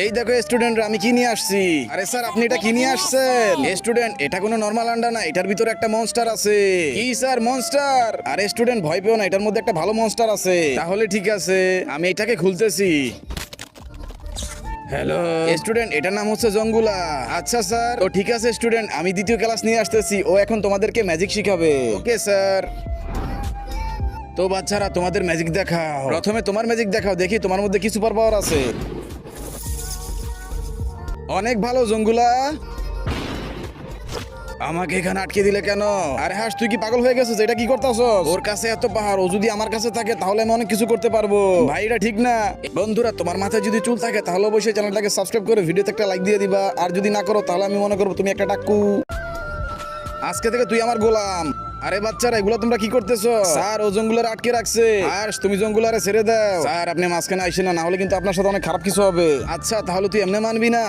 এই দেখো স্টুডেন্ট, আমি কি নিয়ে আসছি। আরে স্যার, আপনি এটা কি নিয়ে আসছেন? স্টুডেন্ট, এটা কোনো নরমাল আন্ডা না, এটার ভিতরে একটা মনস্টার আছে। কি স্যার, মনস্টার? আরে স্টুডেন্ট, ভয় পেও না, এটার মধ্যে একটা ভালো মনস্টার আছে। তাহলে ঠিক আছে, আমি এটাকে খুলতেছি। হ্যালো স্টুডেন্ট, এটার নাম হচ্ছে জঙ্গুলা। আচ্ছা স্যার, ও ঠিক আছে স্টুডেন্ট, আমি দ্বিতীয় ক্লাস নিয়ে আসতেছি, ও এখন তোমাদেরকে ম্যাজিক শিখাবে। Okay sir. তো বাচ্চারা, তোমাদের ম্যাজিক দেখাও। প্রথমে তোমার ম্যাজিক দেখাও, দেখি তোমার মধ্যে কি সুপার পাওয়ার আছে। অনেক ভালো জঙ্গুলা। আমাকে এখানে আটকে দিলে কেন? আরে হাস, তুই কি পাগল হয়ে গেছিস? এটা কি করতেছস? ওর কাছে এত পাহাড়, ও যদি আমার কাছে থাকে তাহলে আমি অনেক কিছু করতে পারবো। ভাই, এটা ঠিক না। বন্ধুরা, তোমার মাথায় যদি চুল থাকে তাহলে অবশ্যই চ্যানেলটাকে সাবস্ক্রাইব করে ভিডিওতে একটা লাইক দিয়ে দিবা। আর যদি না করো তাহলে আমি মনে করবো তুমি একটা টাক্কু। আজকে থেকে তুই আমার গোলাম। আরে বাচ্চারা, এগুলো তোমরা কি করতেছো? স্যার, ও জঙ্গুলার আটকে রাখছে। আর তুমি জঙ্গুলারে ছেড়ে দাও। স্যার, আপনি মাঝখানে আইসেন না, হলে কিন্তু আপনার সাথে অনেক খারাপ কিছু হবে। আচ্ছা, তাহলে তুই এমনি মানবি না?